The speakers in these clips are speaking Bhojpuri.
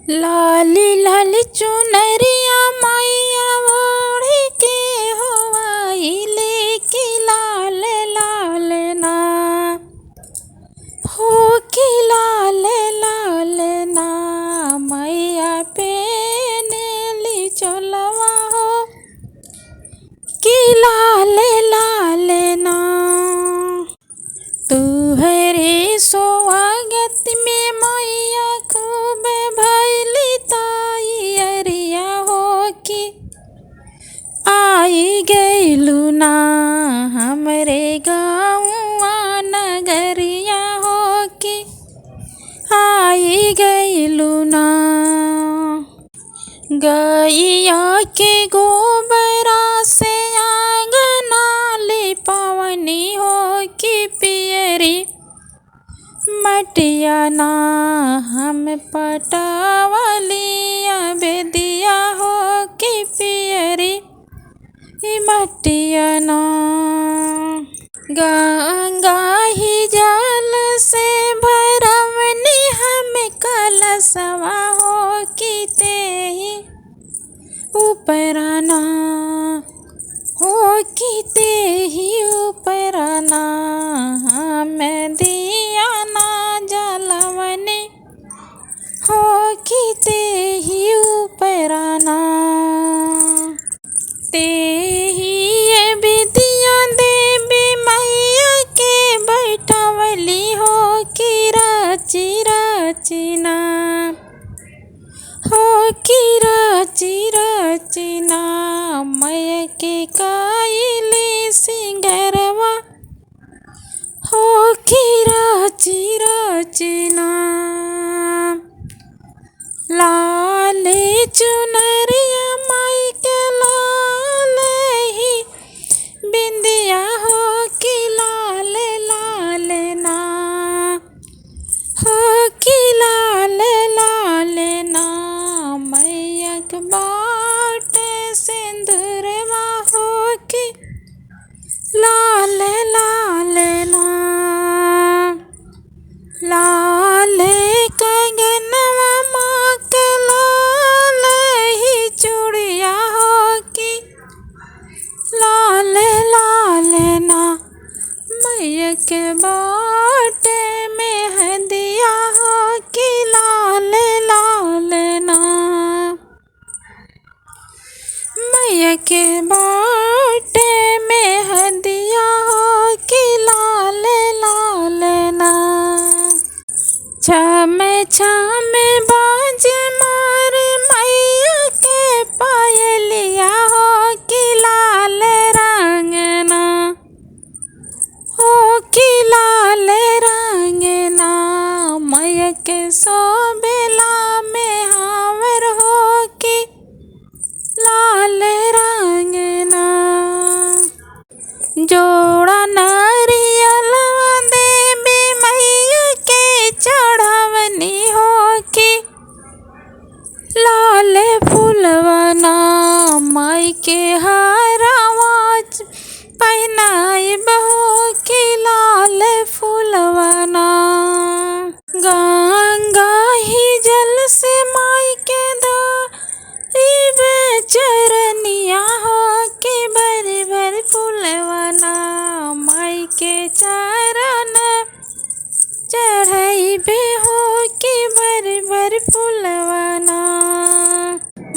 लाली लाली चुनरिया मैया ओढ़ी के हो आइले कि लाल लाल ना हो कि लाल लाल ना मैया पेनेली चोलवा हो कि लाल लाल ना। तुहरे स्वागत में मैया खूब भैली तैयारिया हो कि आई गइलू ना हमरे गाँवा नगरिया हो कि आई गइलू ना। गैया के गोबरा से आंगना लिपावनी हो कि पियरी मटिया ना हम पटावलिया बेदिया हो कि पियरी मटिया ना। गंगा ही जल से भरवनी हम कलशवा हो कि तेहि ऊपराना हो कि तेहि ऊपराना हम दिया ना जलवनी हो कि तेहि ऊपराना। तेहि विद्या देवी मैया के बैठवली हो कि रची रचना हो कि रची रचना मैया के काइली सिंगरवा हो कि रची रचना। लाल चुनरिया माई के लाल ही बिंदिया हो कि लाल लाल ना हो कि लाल लाल ना मैया के बाट सिंदूरवा हो कि लाल लाल ना। लाल कंगनवा माँ के लाल ही चूड़िया हो कि लाल लाल ना मैया के बाटे में हदिया हो कि लाल लाल ना। मैया के बाटे में हदिया हो कि लाल लाल ना। छम छम बाजे मारे मैया के पायलिया हो कि लाल रंगना हो कि लाल रंगना मैया के शोभेला में हावर हो कि लाल रंगना। जोड़ा नारियल देवी मैया के चढ़ावनी हो कि लाल फूलवना माई के हारवा पहनाइब हो कि लाल फूलवना। गंगा ही जल से माई के धोइब चरनिया हो कि भर भर फूलवना माई के चरण चढ़ाइबे हो कि भर भर फूलवना।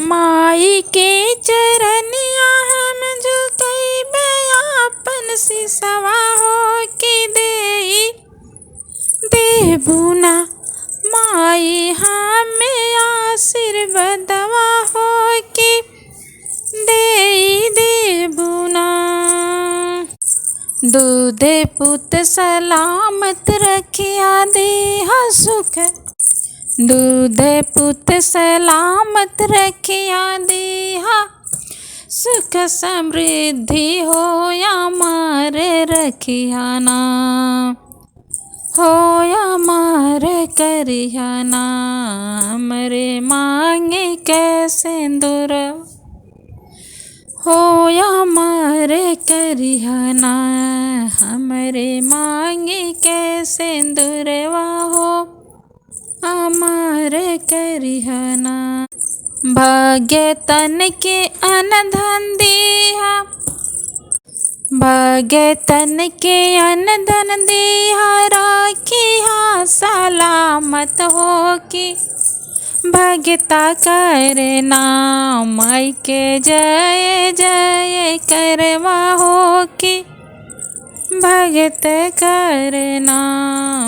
माई के चरनिया हम झुकइबे आपन सिसवा हो कि देबू ना माई हमें आशीर्वादवा हो कि देबू ना। दूधे पुत सलामत रखिया देहा सुख दूधे पुत सलामत रखिया देहा सुख समृद्धि हो या मारे रखिया ना हो या मारे करिया ना। हमरे मांगे के सिंदूर हो या मारे करिया ना हमरे मांगे के सिंदूरवा हो अमर करिहना। भगतन के अनधन दिहा, भगतन के अनधन दिहा, राखिहा सलामत हो की। भगता करना माई के जय जय करवा हो की। भगत करना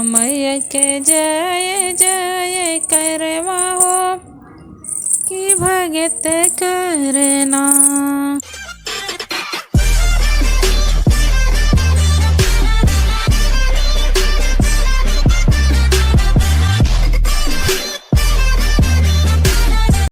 मैया के जय जय करवा हो कि। भगत करना।